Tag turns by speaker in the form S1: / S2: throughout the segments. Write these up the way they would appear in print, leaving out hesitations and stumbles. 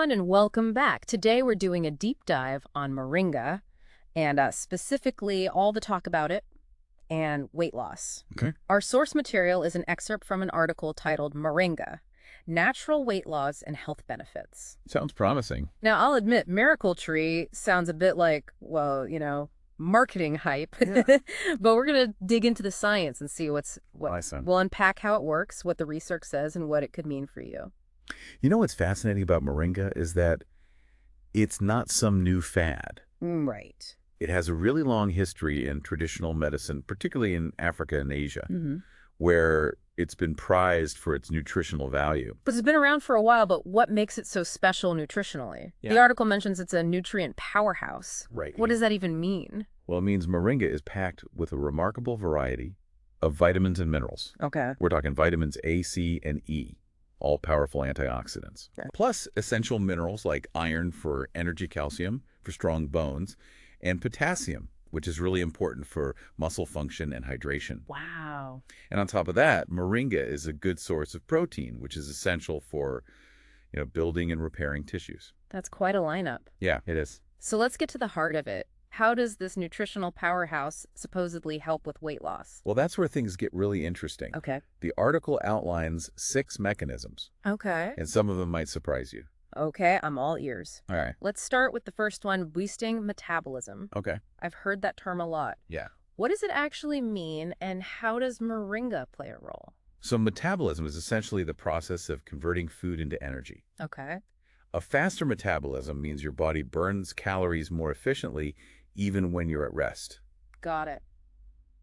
S1: everyone, and welcome back. Today we're doing a deep dive on Moringa, and specifically all the talk about it and weight loss.
S2: Okay.
S1: Our source material is an excerpt from an article titled Moringa, Natural Weight Loss and Health Benefits.
S2: Sounds promising.
S1: Now, I'll admit, Miracle Tree sounds a bit like, well, marketing hype.
S2: Yeah.
S1: But we're going to dig into the science and see what
S2: Awesome.
S1: we'll unpack how it works, what the research says, and what it could mean for you.
S2: You know what's fascinating about moringa is that it's not some new fad.
S1: Right.
S2: It has a really long history in traditional medicine, particularly in Africa and Asia, where it's been prized for its nutritional value.
S1: But it's been around for a while, but what makes it so special nutritionally?
S2: Yeah.
S1: The article mentions it's a nutrient powerhouse.
S2: Right.
S1: What does that even mean?
S2: Well, it means moringa is packed with a remarkable variety of vitamins and minerals.
S1: Okay.
S2: We're talking vitamins A, C, and E, all powerful antioxidants.
S1: Okay.
S2: Plus essential minerals like iron for energy, calcium for strong bones, and potassium, which is really important for muscle function and hydration.
S1: Wow.
S2: And on top of that, moringa is a good source of protein, which is essential for, building and repairing tissues.
S1: That's quite a lineup.
S2: Yeah, it is.
S1: So let's get to the heart of it. How does this nutritional powerhouse supposedly help with weight loss?
S2: Well, that's where things get really interesting.
S1: Okay.
S2: The article outlines 6 mechanisms,
S1: Okay.
S2: and some of them might surprise you.
S1: Okay, I'm all ears.
S2: All right.
S1: Let's start with the first one, boosting metabolism.
S2: Okay.
S1: I've heard that term a lot.
S2: Yeah.
S1: What does it actually mean, and how does moringa play a role?
S2: So metabolism is essentially the process of converting food into energy.
S1: Okay.
S2: A faster metabolism means your body burns calories more efficiently even when you're at rest.
S1: Got it.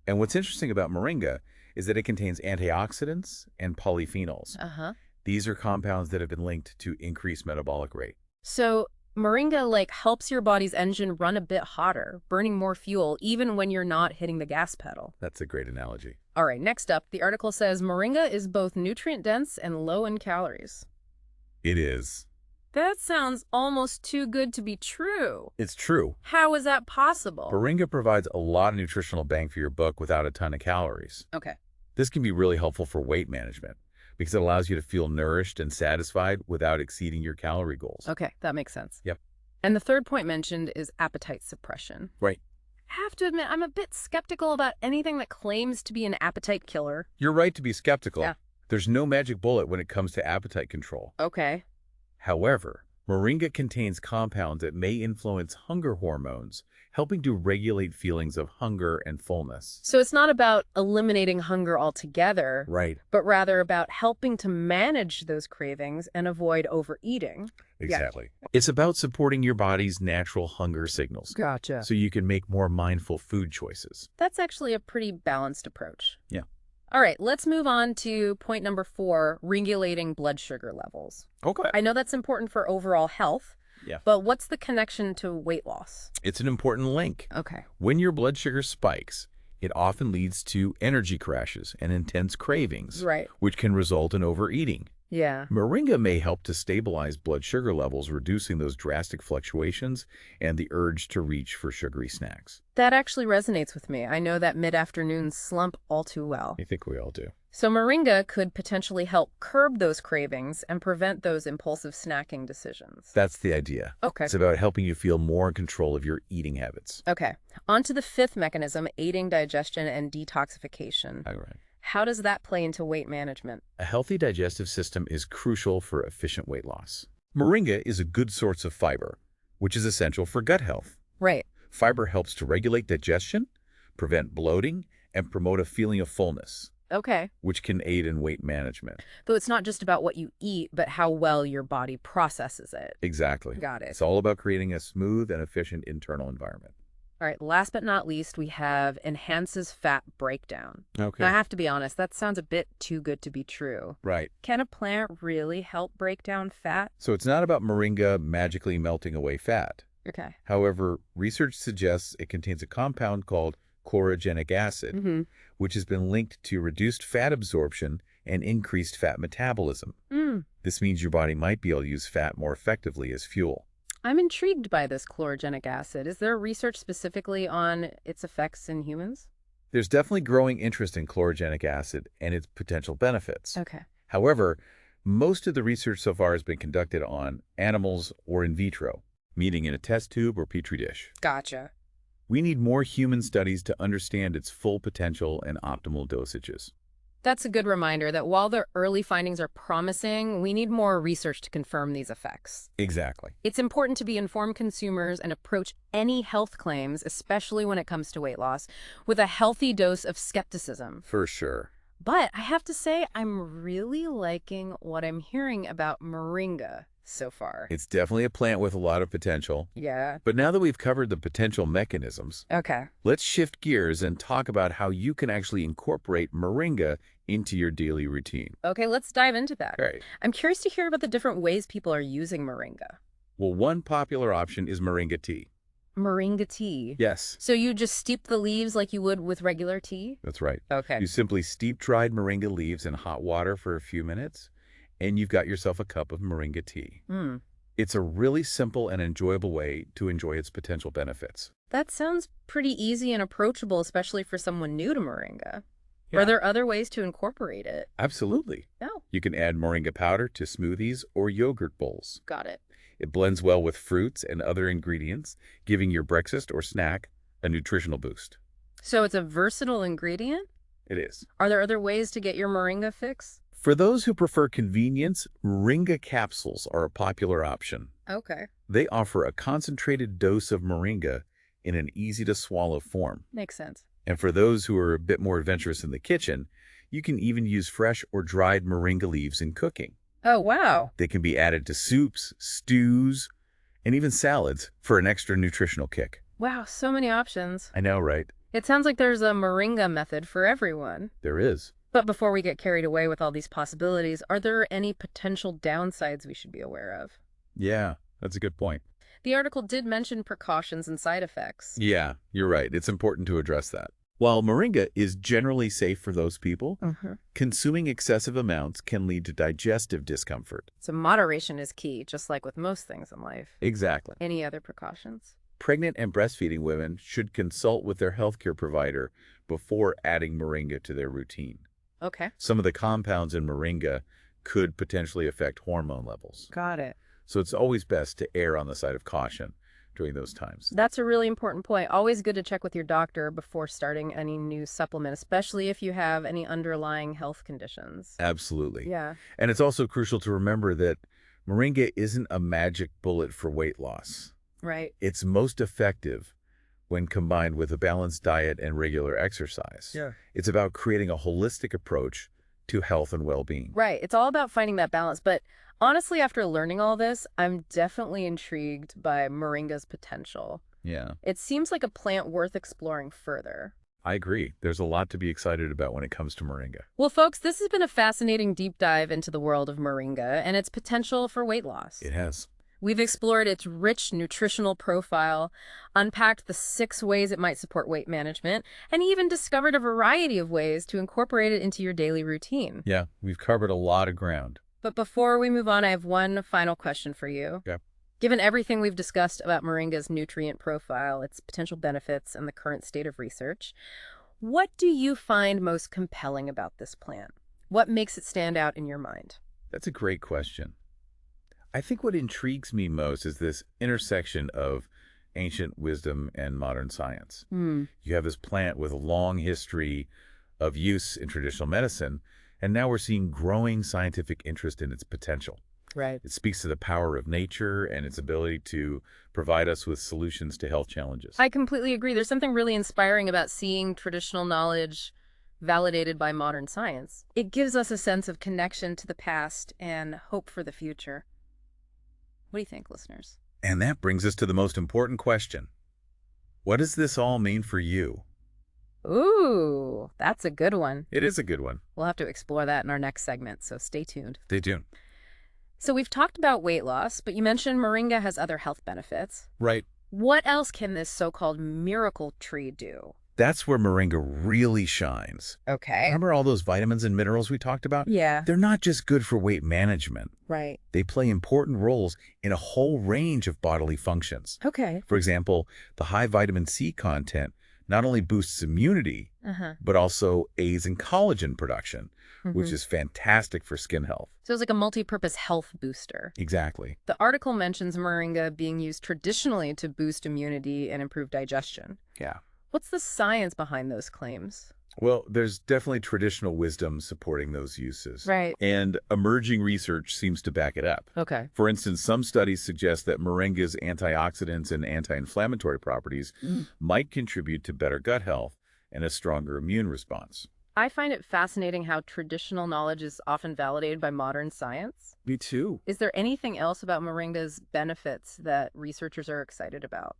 S2: And what's interesting about moringa is that it contains antioxidants and polyphenols.
S1: Uh-huh.
S2: These are compounds that have been linked to increased metabolic rate.
S1: So moringa helps your body's engine run a bit hotter, burning more fuel even when you're not hitting the gas pedal.
S2: That's a great analogy.
S1: All right, next up, the article says moringa is both nutrient-dense and low in calories.
S2: It is.
S1: That sounds almost too good to be true.
S2: It's true.
S1: How is that possible?
S2: Moringa provides a lot of nutritional bang for your buck without a ton of calories.
S1: Okay.
S2: This can be really helpful for weight management because it allows you to feel nourished and satisfied without exceeding your calorie goals.
S1: Okay, that makes sense.
S2: Yep.
S1: And the third point mentioned is appetite suppression.
S2: Right.
S1: I have to admit, I'm a bit skeptical about anything that claims to be an appetite killer.
S2: You're right to be skeptical.
S1: Yeah.
S2: There's no magic bullet when it comes to appetite control.
S1: Okay.
S2: However, moringa contains compounds that may influence hunger hormones, helping to regulate feelings of hunger and fullness.
S1: So it's not about eliminating hunger altogether,
S2: Right.
S1: but rather about helping to manage those cravings and avoid overeating.
S2: Exactly. It's about supporting your body's natural hunger signals
S1: Gotcha.
S2: so you can make more mindful food choices.
S1: That's actually a pretty balanced approach.
S2: Yeah.
S1: All right, let's move on to point number 4, regulating blood sugar levels.
S2: Okay.
S1: I know that's important for overall health,
S2: Yeah.
S1: but what's the connection to weight loss?
S2: It's an important link.
S1: Okay.
S2: When your blood sugar spikes, it often leads to energy crashes and intense cravings,
S1: Right.
S2: which can result in overeating.
S1: Yeah.
S2: Moringa may help to stabilize blood sugar levels, reducing those drastic fluctuations and the urge to reach for sugary snacks.
S1: That actually resonates with me. I know that mid-afternoon slump all too well.
S2: I think we all do.
S1: So moringa could potentially help curb those cravings and prevent those impulsive snacking decisions.
S2: That's the idea.
S1: Okay.
S2: It's about helping you feel more in control of your eating habits.
S1: Okay. On to the 5th mechanism, aiding digestion and detoxification.
S2: All right.
S1: How does that play into weight management?
S2: A healthy digestive system is crucial for efficient weight loss. Moringa is a good source of fiber, which is essential for gut health.
S1: Right.
S2: Fiber helps to regulate digestion, prevent bloating, and promote a feeling of fullness,
S1: Okay.
S2: which can aid in weight management.
S1: Though it's not just about what you eat, but how well your body processes it.
S2: Exactly.
S1: Got it.
S2: It's all about creating a smooth and efficient internal environment.
S1: All right, last but not least, we have enhances fat breakdown.
S2: Okay.
S1: Now, I have to be honest, that sounds a bit too good to be true.
S2: Right.
S1: Can a plant really help break down fat?
S2: So it's not about moringa magically melting away fat.
S1: Okay.
S2: However, research suggests it contains a compound called chlorogenic acid, which has been linked to reduced fat absorption and increased fat metabolism. This means your body might be able to use fat more effectively as fuel.
S1: I'm intrigued by this chlorogenic acid. Is there research specifically on its effects in humans?
S2: There's definitely growing interest in chlorogenic acid and its potential benefits.
S1: Okay.
S2: However, Most of the research so far has been conducted on animals or in vitro, meaning in a test tube or petri dish.
S1: Gotcha.
S2: We need more human studies to understand its full potential and optimal dosages.
S1: That's a good reminder that while the early findings are promising, we need more research to confirm these effects.
S2: Exactly.
S1: It's important to be informed consumers and approach any health claims, especially when it comes to weight loss, with a healthy dose of skepticism.
S2: For sure.
S1: But I have to say, I'm really liking what I'm hearing about moringa so far.
S2: It's definitely a plant with a lot of potential.
S1: Yeah.
S2: But now that we've covered the potential mechanisms,
S1: Okay.
S2: let's shift gears and talk about how you can actually incorporate moringa into your daily routine.
S1: Okay, let's dive into that.
S2: All right.
S1: I'm curious to hear about the different ways people are using moringa.
S2: Well, one popular option is moringa tea.
S1: Moringa tea.
S2: Yes,
S1: So you just steep the leaves like you would with regular tea?
S2: that's right.
S1: Okay.
S2: You simply steep dried moringa leaves in hot water for a few minutes, and you've got yourself a cup of moringa tea.
S1: Hmm.
S2: It's a really simple and enjoyable way to enjoy its potential benefits.
S1: That sounds pretty easy and approachable, especially for someone new to moringa.
S2: Yeah.
S1: Are there other ways to incorporate it?
S2: Absolutely.
S1: Oh,
S2: You can add moringa powder to smoothies or yogurt bowls.
S1: got it.
S2: It blends well with fruits and other ingredients, giving your breakfast or snack a nutritional boost.
S1: So it's a versatile ingredient?
S2: It is.
S1: Are there other ways to get your moringa fix?
S2: For those who prefer convenience, moringa capsules are a popular option.
S1: Okay.
S2: They offer a concentrated dose of moringa in an easy-to-swallow form.
S1: Makes sense.
S2: And for those who are a bit more adventurous in the kitchen, you can even use fresh or dried moringa leaves in cooking.
S1: Oh, wow.
S2: They can be added to soups, stews, and even salads for an extra nutritional kick.
S1: Wow, so many options.
S2: I know, right?
S1: It sounds like there's a moringa method for everyone.
S2: There is.
S1: But before we get carried away with all these possibilities, are there any potential downsides we should be aware of?
S2: Yeah, that's a good point.
S1: The article did mention precautions and side effects.
S2: Yeah, you're right. It's important to address that. While moringa is generally safe for those people, consuming excessive amounts can lead to digestive discomfort.
S1: So moderation is key, just like with most things in life.
S2: Exactly.
S1: Any other precautions?
S2: Pregnant and breastfeeding women should consult with their healthcare provider before adding moringa to their routine.
S1: Okay.
S2: Some of the compounds in moringa could potentially affect hormone levels.
S1: Got it.
S2: So it's always best to err on the side of caution during those times.
S1: That's a really important point. Always good to check with your doctor before starting any new supplement, especially if you have any underlying health conditions.
S2: Absolutely.
S1: Yeah.
S2: And it's also crucial to remember that moringa isn't a magic bullet for weight loss.
S1: Right.
S2: It's most effective when combined with a balanced diet and regular exercise.
S1: Yeah.
S2: It's about creating a holistic approach to health and well-being.
S1: Right. It's all about finding that balance. But honestly, after learning all this, I'm definitely intrigued by moringa's potential.
S2: Yeah,
S1: It seems like a plant worth exploring further.
S2: I agree. There's a lot to be excited about when it comes to moringa.
S1: Well, folks, this has been a fascinating deep dive into the world of moringa and its potential for weight loss.
S2: It has.
S1: We've explored its rich nutritional profile, unpacked the 6 ways it might support weight management, and even discovered a variety of ways to incorporate it into your daily routine.
S2: Yeah, we've covered a lot of ground.
S1: But before we move on, I have one final question for you.
S2: Okay.
S1: Given everything we've discussed about moringa's nutrient profile, its potential benefits, and the current state of research, what do you find most compelling about this plant? What makes it stand out in your mind?
S2: That's a great question. I think what intrigues me most is this intersection of ancient wisdom and modern science. You have this plant with a long history of use in traditional medicine, and now we're seeing growing scientific interest in its potential.
S1: Right.
S2: It speaks to the power of nature and its ability to provide us with solutions to health challenges.
S1: I completely agree. There's something really inspiring about seeing traditional knowledge validated by modern science. It gives us a sense of connection to the past and hope for the future. What do you think, listeners?
S2: And that brings us to the most important question. What does this all mean for you?
S1: Ooh, that's a good one.
S2: It is a good one.
S1: We'll have to explore that in our next segment, so stay tuned.
S2: Stay tuned.
S1: So we've talked about weight loss, but you mentioned moringa has other health benefits.
S2: Right.
S1: What else can this so-called miracle tree do?
S2: That's where moringa really shines.
S1: Okay.
S2: Remember all those vitamins and minerals we talked about?
S1: Yeah.
S2: They're not just good for weight management.
S1: Right.
S2: They play important roles in a whole range of bodily functions.
S1: Okay.
S2: For example, the high vitamin C content not only boosts immunity,
S1: Uh-huh.
S2: but also aids in collagen production, which
S1: Mm-hmm.
S2: is fantastic for skin health.
S1: So it's like a multi-purpose health booster.
S2: Exactly.
S1: The article mentions moringa being used traditionally to boost immunity and improve digestion.
S2: Yeah.
S1: What's the science behind those claims?
S2: Well, there's definitely traditional wisdom supporting those uses.
S1: Right.
S2: And emerging research seems to back it up.
S1: Okay.
S2: For instance, some studies suggest that moringa's antioxidants and anti-inflammatory properties might contribute to better gut health and a stronger immune response.
S1: I find it fascinating how traditional knowledge is often validated by modern science.
S2: Me too.
S1: Is there anything else about moringa's benefits that researchers are excited about?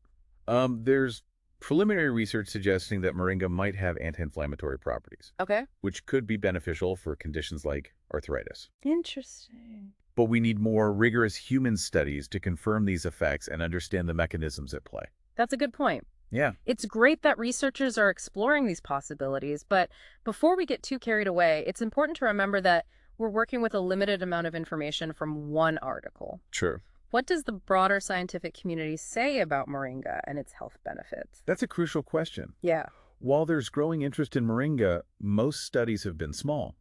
S2: There's preliminary research suggesting that moringa might have anti-inflammatory properties,
S1: Okay.
S2: which could be beneficial for conditions like arthritis.
S1: Interesting.
S2: But we need more rigorous human studies to confirm these effects and understand the mechanisms at play.
S1: That's a good point.
S2: Yeah.
S1: It's great that researchers are exploring these possibilities, but before we get too carried away, it's important to remember that we're working with a limited amount of information from one article.
S2: Sure.
S1: What does the broader scientific community say about moringa and its health benefits?
S2: That's a crucial question.
S1: Yeah.
S2: While there's growing interest in moringa, most studies have been small,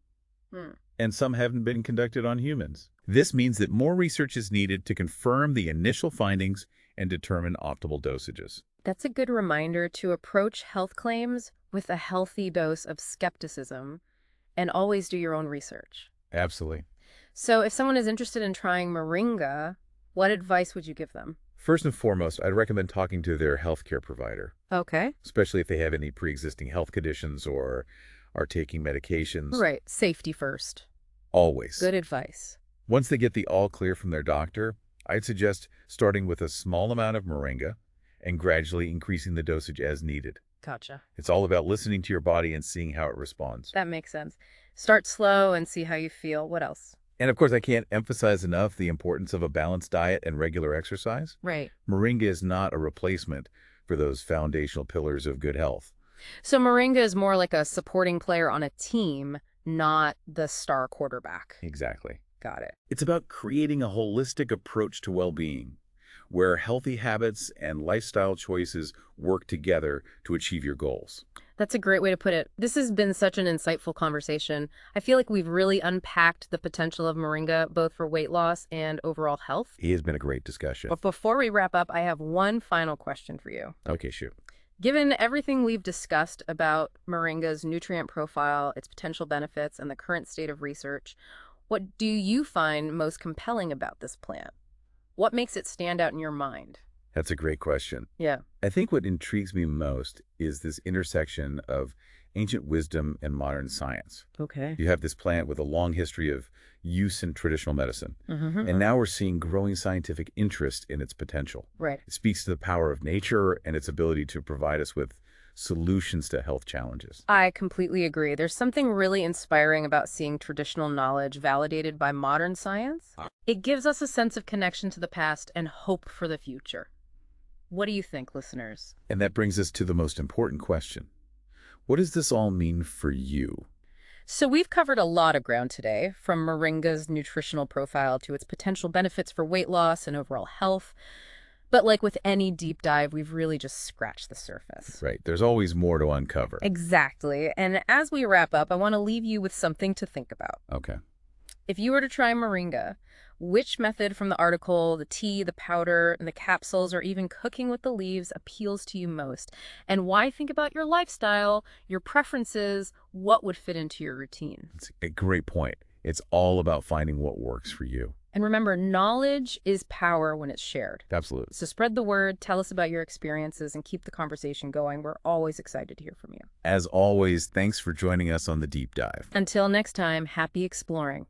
S1: Hmm.
S2: and some haven't been conducted on humans. This means that more research is needed to confirm the initial findings and determine optimal dosages.
S1: That's a good reminder to approach health claims with a healthy dose of skepticism and always do your own research.
S2: Absolutely.
S1: So if someone is interested in trying moringa, what advice would you give them?
S2: First and foremost, I'd recommend talking to their healthcare provider,
S1: Okay.
S2: especially if they have any pre-existing health conditions or are taking medications.
S1: Right. Safety first.
S2: Always.
S1: Good advice.
S2: Once they get the all clear from their doctor, I'd suggest starting with a small amount of moringa and gradually increasing the dosage as needed.
S1: Gotcha.
S2: It's all about listening to your body and seeing how it responds.
S1: That makes sense. Start slow and see how you feel. What else?
S2: And of course, I can't emphasize enough the importance of a balanced diet and regular exercise.
S1: Right.
S2: Moringa is not a replacement for those foundational pillars of good health.
S1: So moringa is more like a supporting player on a team, not the star quarterback.
S2: Exactly.
S1: Got it.
S2: It's about creating a holistic approach to well-being, where healthy habits and lifestyle choices work together to achieve your goals.
S1: That's a great way to put it. This has been such an insightful conversation. I feel like we've really unpacked the potential of moringa, both for weight loss and overall health.
S2: It has been a great discussion.
S1: But before we wrap up, I have one final question for you.
S2: Okay, shoot.
S1: Given everything we've discussed about moringa's nutrient profile, its potential benefits, and the current state of research, what do you find most compelling about this plant? What makes it stand out in your mind?
S2: That's a great question.
S1: Yeah.
S2: I think what intrigues me most is this intersection of ancient wisdom and modern science.
S1: Okay.
S2: You have this plant with a long history of use in traditional medicine,
S1: Mm-hmm.
S2: and now we're seeing growing scientific interest in its potential.
S1: Right.
S2: It speaks to the power of nature and its ability to provide us with solutions to health challenges.
S1: I completely agree. There's something really inspiring about seeing traditional knowledge validated by modern science. It gives us a sense of connection to the past and hope for the future. What do you think, listeners?
S2: And that brings us to the most important question. What does this all mean for you?
S1: So we've covered a lot of ground today, from moringa's nutritional profile to its potential benefits for weight loss and overall health. But like with any deep dive, we've really just scratched the surface.
S2: Right. There's always more to uncover.
S1: Exactly. And as we wrap up, I want to leave you with something to think about.
S2: Okay.
S1: If you were to try moringa, which method from the article, the tea, the powder, and the capsules, or even cooking with the leaves appeals to you most? And why think about your lifestyle, your preferences, what would fit into your routine?
S2: It's a great point. It's all about finding what works for you.
S1: And remember, knowledge is power when it's shared.
S2: Absolutely.
S1: So spread the word, tell us about your experiences, and keep the conversation going. We're always excited to hear from you.
S2: As always, thanks for joining us on the deep dive.
S1: Until next time, happy exploring.